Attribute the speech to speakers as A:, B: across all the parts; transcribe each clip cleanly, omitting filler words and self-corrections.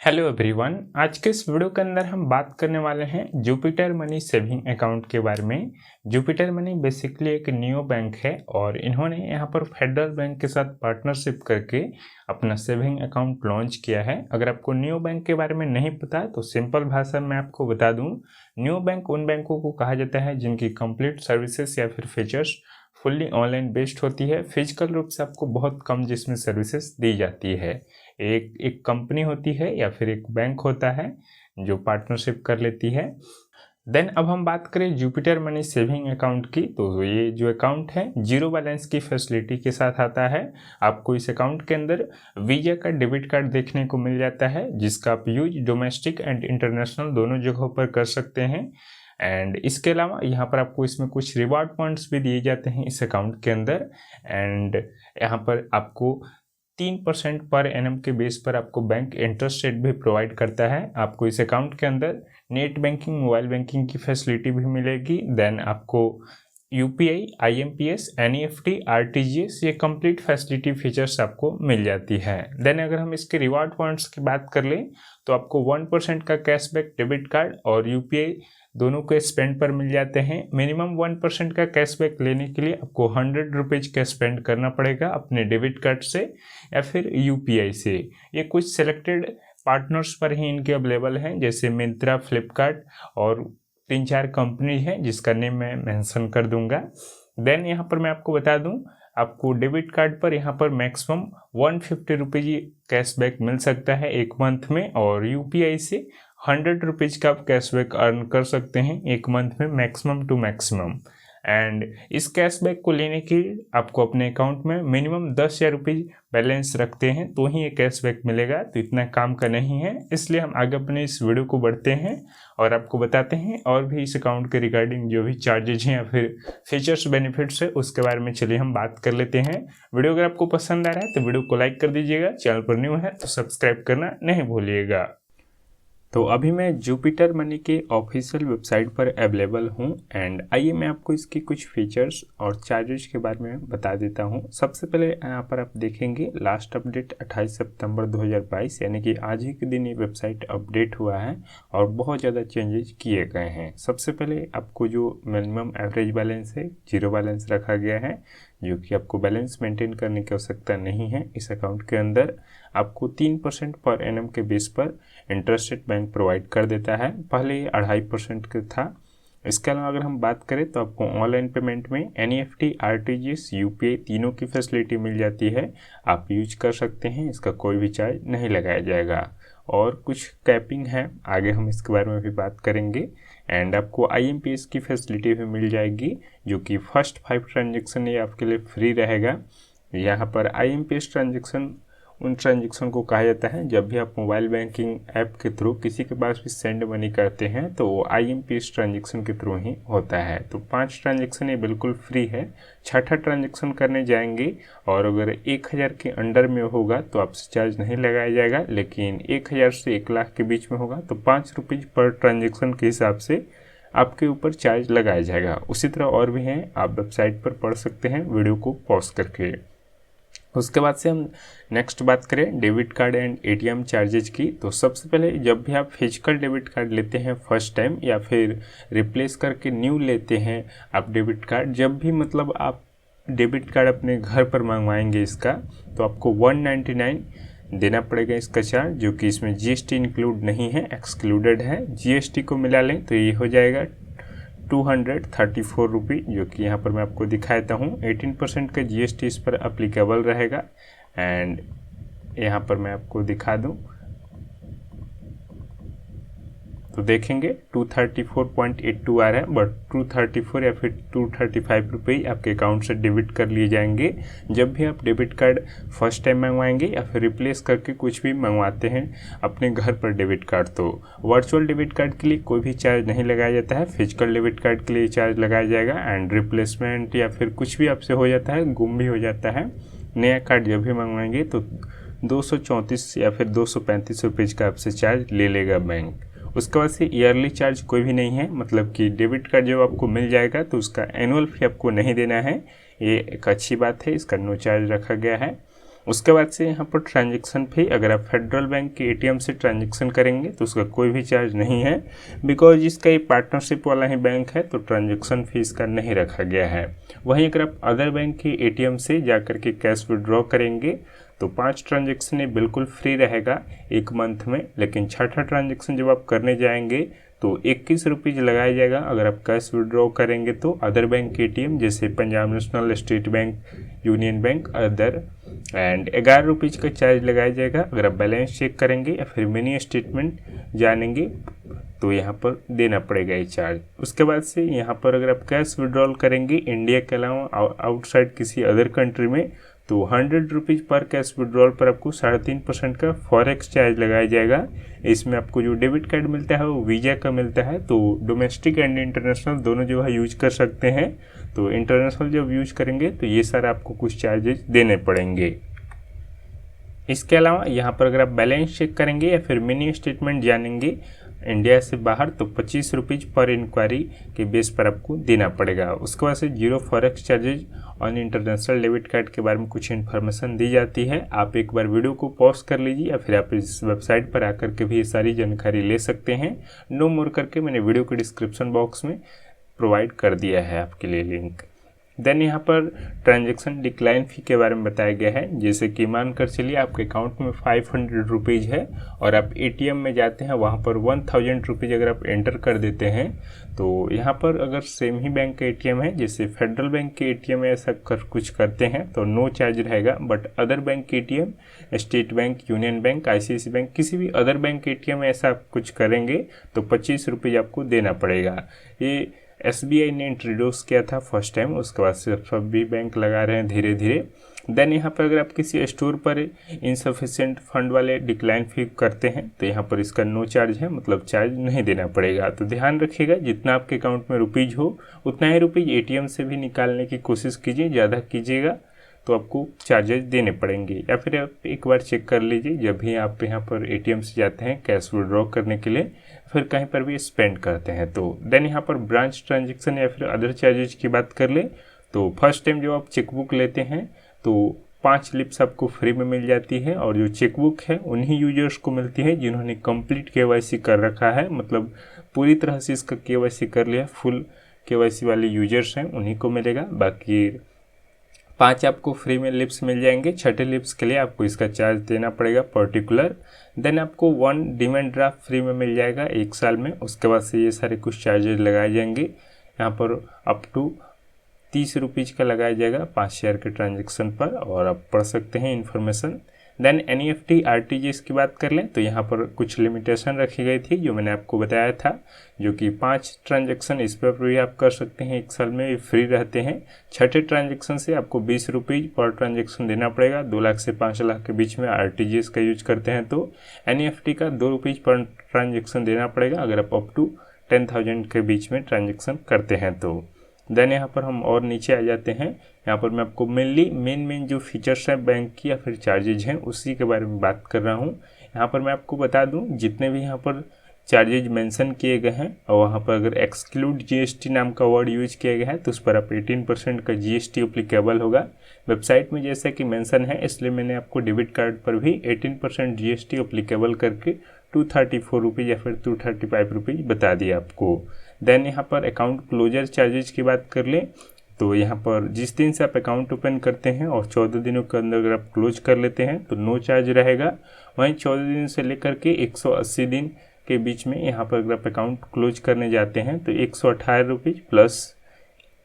A: Hello everyone. आज के इस वीडियो के अंदर हम बात करने वाले हैं जुपिटर मनी सेविंग अकाउंट के बारे में। जुपिटर मनी बेसिकली एक नियो बैंक है और इन्होंने यहाँ पर फेडरल बैंक के साथ पार्टनरशिप करके अपना सेविंग अकाउंट लॉन्च किया है। अगर आपको नियो बैंक के बारे में नहीं पता तो सिंपल भाषा में आपको बता दूँ, नियो बैंक उन बैंकों को कहा जाता है जिनकी कंप्लीट सर्विसेज या फिर फीचर्स फुल्ली ऑनलाइन बेस्ड होती है। फिजिकल रूप से आपको बहुत कम जिसमें सर्विसेज दी जाती है। एक कंपनी होती है या फिर एक बैंक होता है जो पार्टनरशिप कर लेती है। देन अब हम बात करें जुपिटर मनी सेविंग अकाउंट की, तो ये जो अकाउंट है जीरो बैलेंस की फैसिलिटी के साथ आता है। आपको इस अकाउंट के अंदर वीजा का डेबिट कार्ड देखने को मिल जाता है जिसका आप यूज डोमेस्टिक एंड इंटरनेशनल दोनों जगहों पर कर सकते हैं। एंड इसके अलावा यहाँ पर आपको इसमें कुछ रिवार्ड पॉइंट्स भी दिए जाते हैं इस अकाउंट के अंदर। एंड यहाँ पर आपको 3% पर एनम के बेस पर आपको बैंक इंटरेस्ट रेट भी प्रोवाइड करता है। आपको इस अकाउंट के अंदर नेट बैंकिंग, मोबाइल बैंकिंग की फैसिलिटी भी मिलेगी। देन आपको यूपीआई, आईएमपीएस, एनईएफटी, आरटीजीएस ये कंप्लीट फैसिलिटी फीचर्स आपको मिल जाती है। देन अगर हम इसके रिवार्ड पॉइंट्स की बात कर लें तो आपको 1% का कैशबैक डेबिट कार्ड और यूपीआई दोनों के स्पेंड पर मिल जाते हैं। मिनिमम 1% का कैशबैक लेने के लिए आपको 100 रुपीज़ का स्पेंड करना पड़ेगा अपने डेबिट कार्ड से या फिर यूपीआई से। ये कुछ सिलेक्टेड पार्टनर्स पर ही इनके अवेलेबल हैं, जैसे मिंत्रा, फ्लिपकार्ट और 3-4 कंपनी हैं जिसका नेम मैं मेंशन कर दूंगा। देन यहाँ पर मैं आपको बता दूं, आपको डेबिट कार्ड पर यहाँ पर मैक्सिमम 150 रुपीज़ कैशबैक मिल सकता है एक मंथ में, और यूपीआई से 100 रुपीज़ का आप कैशबैक अर्न कर सकते हैं एक मंथ में, मैक्सिमम टू मैक्सिमम। एंड इस कैशबैक को लेने के लिए आपको अपने अकाउंट में मिनिमम 10,000 रुपये बैलेंस रखते हैं तो ही ये कैशबैक मिलेगा। तो इतना काम का नहीं है, इसलिए हम आगे अपने इस वीडियो को बढ़ते हैं और आपको बताते हैं और भी इस अकाउंट के रिगार्डिंग जो भी चार्जेज हैं या फिर फीचर्स बेनिफिट्स है उसके बारे में। चलिए हम बात कर लेते हैं। वीडियो अगर आपको पसंद आ रहा है तो वीडियो को लाइक कर दीजिएगा, चैनल पर न्यू है तो सब्सक्राइब करना नहीं भूलिएगा। तो अभी मैं जुपिटर मनी के ऑफिशियल वेबसाइट पर अवेलेबल हूँ एंड आइए मैं आपको इसकी कुछ फीचर्स और चार्जेस के बारे में बता देता हूँ। सबसे पहले यहाँ पर आप देखेंगे लास्ट अपडेट 28 सितंबर 2022, यानी कि आज ही के दिन ये वेबसाइट अपडेट हुआ है और बहुत ज़्यादा चेंजेस किए गए हैं। सबसे पहले आपको जो मिनिमम एवरेज बैलेंस है जीरो बैलेंस रखा गया है, जो कि आपको बैलेंस मेंटेन करने की आवश्यकता नहीं है। इस अकाउंट के अंदर आपको 3% पर एनम के बेस पर इंटरेस्ट रेट बैंक प्रोवाइड कर देता है, पहले ये 2.5% का था। इसके अलावा अगर हम बात करें तो आपको ऑनलाइन पेमेंट में एनईएफटी, आरटीजीएस, यूपीआई तीनों की फैसिलिटी मिल जाती है, आप यूज कर सकते हैं, इसका कोई भी चार्ज नहीं लगाया जाएगा। और कुछ कैपिंग है, आगे हम इसके बारे में भी बात करेंगे। एंड आपको आईएमपीएस की फैसिलिटी भी मिल जाएगी, जो कि फर्स्ट 5 ट्रांजेक्शन ये आपके लिए फ्री रहेगा। यहाँ पर आईएमपीएस ट्रांजेक्शन उन ट्रांजेक्शन को कहा जाता है जब भी आप मोबाइल बैंकिंग ऐप के थ्रू किसी के पास भी सेंड मनी करते हैं तो वो आईएमपीएस ट्रांजेक्शन के थ्रू ही होता है। तो 5 ट्रांजेक्शन ये बिल्कुल फ्री है। 6ठा ट्रांजेक्शन करने जाएंगे और अगर 1000 के अंडर में होगा तो आपसे चार्ज नहीं लगाया जाएगा, लेकिन 1000 से 1 लाख के बीच में होगा तो 5 रुपीज़ पर ट्रांजेक्शन के हिसाब से आपके ऊपर चार्ज लगाया जाएगा। उसी तरह और भी हैं, आप वेबसाइट पर पढ़ सकते हैं वीडियो को पॉज करके। उसके बाद से हम नेक्स्ट बात करें debit card and ATM charges की। तो सबसे पहले जब भी आप फिजिकल डेबिट कार्ड लेते हैं फर्स्ट टाइम या फिर रिप्लेस करके न्यू लेते हैं आप डेबिट कार्ड, जब भी मतलब आप डेबिट कार्ड अपने घर पर मंगवाएंगे इसका, तो आपको 199 देना पड़ेगा इसका चार्ज, जो कि इसमें जीएसटी इंक्लूड नहीं है, एक्सक्लूडेड है। जीएसटी को मिला लें तो ये हो जाएगा 234 रुपये, जो कि यहाँ पर मैं आपको दिखाता हूँ। 18% का जीएसटी इस पर अप्लीकेबल रहेगा। एंड यहाँ पर मैं आपको दिखा दूँ तो देखेंगे 234.82 आ रहा है, बट 234 या फिर 235 रुपये आपके अकाउंट से डेबिट कर लिए जाएंगे जब भी आप डेबिट कार्ड फर्स्ट टाइम मंगवाएंगे या फिर रिप्लेस करके कुछ भी मंगवाते हैं अपने घर पर डेबिट कार्ड। तो वर्चुअल डेबिट कार्ड के लिए कोई भी चार्ज नहीं लगाया जाता है, फिजिकल डेबिट कार्ड के लिए चार्ज लगाया जाएगा। एंड रिप्लेसमेंट या फिर कुछ भी आपसे हो जाता है, गुम भी हो जाता है, नया कार्ड जब भी मंगवाएंगे तो 234 या फिर 235 रुपीज़ का आपसे चार्ज ले लेगा बैंक। उसके बाद से ईयरली चार्ज कोई भी नहीं है, मतलब कि डेबिट कार्ड जब आपको मिल जाएगा तो उसका एनुअल फी आपको नहीं देना है, ये एक अच्छी बात है, इसका नो चार्ज रखा गया है। उसके बाद से यहाँ पर ट्रांजैक्शन फी, अगर आप फेडरल बैंक के एटीएम से ट्रांजैक्शन करेंगे तो उसका कोई भी चार्ज नहीं है, बिकॉज इसका ये पार्टनरशिप वाला ही बैंक है तो ट्रांजैक्शन फीस का नहीं रखा गया है। वहीं अगर आप अदर बैंक के एटीएम से जाकर के कैश विड्रॉ करेंगे तो 5 ट्रांजैक्शन ये बिल्कुल फ्री रहेगा 1 मंथ में, लेकिन छठा ट्रांजैक्शन जब आप करने जाएंगे तो 21 रुपीज़ लगाया जाएगा अगर आप कैश विड्रॉ करेंगे तो अदर बैंक के एटीएम जैसे Punjab national, state bank, union bank, other, and 11 rupees का चार्ज लगाया जाएगा अगर आप बैलेंस चेक करेंगे या फिर मिनी स्टेटमेंट जानेंगे तो यहाँ पर देना पड़ेगा ये चार्ज। उसके बाद से यहाँ पर अगर आप कैश विड्रॉल करेंगे इंडिया के अलावा आउटसाइड किसी अदर कंट्री में तो 100 रुपीज़ पर कैश विड्रॉल पर आपको 3.5% का फॉरेक्स चार्ज लगाया जाएगा। इसमें आपको जो डेबिट कार्ड मिलता है वो वीज़ा का मिलता है, तो डोमेस्टिक एंड इंटरनेशनल दोनों जो है यूज कर सकते हैं। तो इंटरनेशनल जब यूज करेंगे तो ये सारा आपको कुछ चार्जेस देने पड़ेंगे। इसके अलावा यहाँ पर अगर आप बैलेंस चेक करेंगे या फिर मिनी स्टेटमेंट जानेंगे इंडिया से बाहर तो 25 रुपीज़ पर इंक्वायरी के बेस पर आपको देना पड़ेगा। उसके बाद से zero forex charges on international debit card के बारे में कुछ इन्फॉर्मेशन दी जाती है। आप एक बार वीडियो को पॉज कर लीजिए या फिर आप इस वेबसाइट पर आकर के भी ये सारी जानकारी ले सकते हैं। नो मोर करके मैंने वीडियो के डिस्क्रिप्शन बॉक्स में प्रोवाइड कर दिया है आपके लिए लिंक। देन यहाँ पर ट्रांजैक्शन डिक्लाइन फ़ी के बारे में बताया गया है। जैसे कि मान कर चलिए आपके अकाउंट में 500 रुपीज़ है और आप एटीएम में जाते हैं, वहाँ पर 1000 रुपीज़ अगर आप एंटर कर देते हैं तो यहाँ पर अगर सेम ही बैंक का एटीएम है जैसे फेडरल बैंक के एटीएम में ऐसा कुछ करते हैं तो नो चार्ज रहेगा, बट अदर बैंक के ATM, state bank, union bank, ICICI bank, किसी भी अदर बैंक के एटीएम में ऐसा कुछ करेंगे तो 25 रुपीज़ आपको देना पड़ेगा। ये SBI ने इंट्रोड्यूस किया था फर्स्ट टाइम, उसके बाद से सभी बैंक लगा रहे हैं धीरे धीरे। देन यहाँ पर अगर आप किसी स्टोर पर इनसफिशिएंट फंड वाले डिक्लाइन फी करते हैं तो यहाँ पर इसका नो चार्ज है, मतलब चार्ज नहीं देना पड़ेगा। तो ध्यान रखिएगा जितना आपके अकाउंट में रुपीज़ हो उतना ही रुपीज़ एटीएम से भी निकालने की कोशिश कीजिए, ज़्यादा कीजिएगा तो आपको चार्जेस देने पड़ेंगे। या फिर आप एक बार चेक कर लीजिए जब भी आप यहाँ पर एटीएम से जाते हैं कैश विड्रॉ करने के लिए, फिर कहीं पर भी स्पेंड करते हैं तो। देन यहाँ पर ब्रांच ट्रांजैक्शन या फिर अदर चार्जेज की बात कर ले तो फर्स्ट टाइम जब आप चेकबुक लेते हैं तो 5 लिप्स आपको फ्री में मिल जाती है, और जो चेकबुक है उन्हीं यूजर्स को मिलती है जिन्होंने कंप्लीट KYC कर रखा है, मतलब पूरी तरह से इसका KYC कर लिया, फुल KYC वाले यूजर्स हैं उन्हीं को मिलेगा। बाकी 5 आपको फ्री में लिप्स मिल जाएंगे, छठे लिप्स के लिए आपको इसका चार्ज देना पड़ेगा पर्टिकुलर। देन आपको 1 डिमांड ड्राफ्ट फ्री में मिल जाएगा 1 साल में। उसके बाद से ये सारे कुछ चार्जेज लगाए जाएंगे, यहाँ पर अप टू 30 रुपीज़ का लगाया जाएगा 5 शेयर के ट्रांजेक्शन पर, और आप पढ़ सकते हैं इन्फॉर्मेशन। देन NEFT RTGS की बात कर लें तो यहाँ पर कुछ लिमिटेशन रखी गई थी जो मैंने आपको बताया था, जो कि 5 ट्रांजैक्शन इस पर भी आप कर सकते हैं 1 साल में, फ्री रहते हैं। छठे ट्रांजैक्शन से आपको 20 रुपीज़ पर ट्रांजैक्शन देना पड़ेगा, 2 लाख से 5 लाख के बीच में RTGS का यूज करते हैं तो। NEFT का 2 रुपीज़ पर ट्रांजैक्शन देना पड़ेगा अगर आप अप टू 10,000 के बीच में ट्रांजैक्शन करते हैं तो। देन यहाँ पर हम और नीचे आ जाते हैं, यहाँ पर मैं आपको मेन जो फीचर्स हैं बैंक की या फिर चार्जेज हैं उसी के बारे में बात कर रहा हूँ। यहाँ पर मैं आपको बता दूँ जितने भी यहाँ पर चार्जेज मेंशन किए गए हैं और वहाँ पर अगर एक्सक्लूड GST नाम का वर्ड यूज किया गया है तो उस पर आप 18% का GST अप्लीकेबल होगा। वेबसाइट में जैसा कि मेंशन है इसलिए मैंने आपको डेबिट कार्ड पर भी 18% GST अप्लीकेबल करके 234 रुपीज़ या फिर 235 रुपीज़ बता दिया आपको। देन यहाँ पर अकाउंट क्लोजर चार्जेज की बात कर लें तो यहाँ पर जिस दिन से आप अकाउंट ओपन करते हैं और 14 दिनों के अंदर अगर आप क्लोज कर लेते हैं तो नो चार्ज रहेगा। वहीं 14 दिन से लेकर के 180 दिन के बीच में यहाँ पर अगर आप अकाउंट क्लोज करने जाते हैं तो 118 रुपीज़ प्लस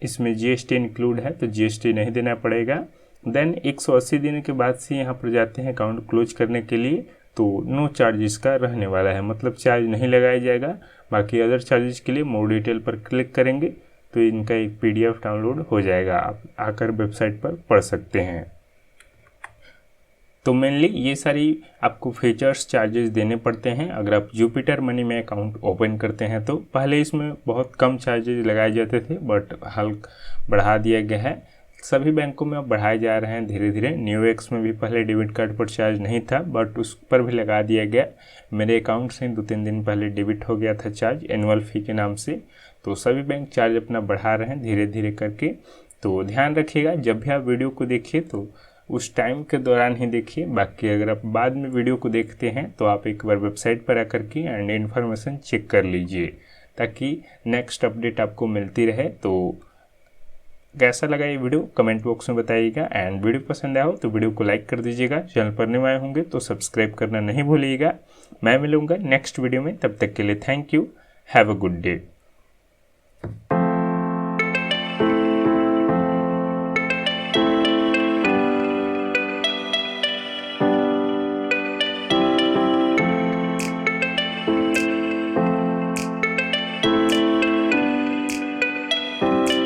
A: इसमें GST इंक्लूड है तो GST नहीं देना पड़ेगा। देन 180 दिन के बाद से यहाँ पर जाते हैं अकाउंट क्लोज करने के लिए तो नो चार्जेस का रहने वाला है, मतलब चार्ज नहीं लगाया जाएगा। बाकी अदर चार्जेस के लिए मोर डिटेल पर क्लिक करेंगे तो इनका एक PDF डाउनलोड हो जाएगा, आप आकर वेबसाइट पर पढ़ सकते हैं। तो मेनली ये सारी आपको फीचर्स चार्जेस देने पड़ते हैं अगर आप जुपिटर मनी में अकाउंट ओपन करते हैं तो। पहले इसमें बहुत कम चार्जेस लगाए जाते थे बट हाल बढ़ा दिया गया है, सभी बैंकों में अब बढ़ाए जा रहे हैं धीरे धीरे। न्यूएक्स में भी पहले डेबिट कार्ड पर चार्ज नहीं था बट उस पर भी लगा दिया गया। मेरे अकाउंट से 2-3 दिन पहले डेबिट हो गया था चार्ज एनुअल फ़ी के नाम से। तो सभी बैंक चार्ज अपना बढ़ा रहे हैं धीरे धीरे करके। तो ध्यान रखिएगा जब भी आप वीडियो को देखिए तो उस टाइम के दौरान ही देखिए। बाकी अगर आप बाद में वीडियो को देखते हैं तो आप एक बार वेबसाइट पर आकर के एंड इन्फॉर्मेशन चेक कर लीजिए, ताकि नेक्स्ट अपडेट आपको मिलती रहे। तो कैसा लगा ये वीडियो कमेंट बॉक्स में बताइएगा, एंड वीडियो पसंद आया हो तो वीडियो को लाइक कर दीजिएगा। चैनल पर नए आए होंगे तो सब्सक्राइब करना नहीं भूलिएगा। मैं मिलूंगा नेक्स्ट वीडियो में, तब तक के लिए thank you, have a good day.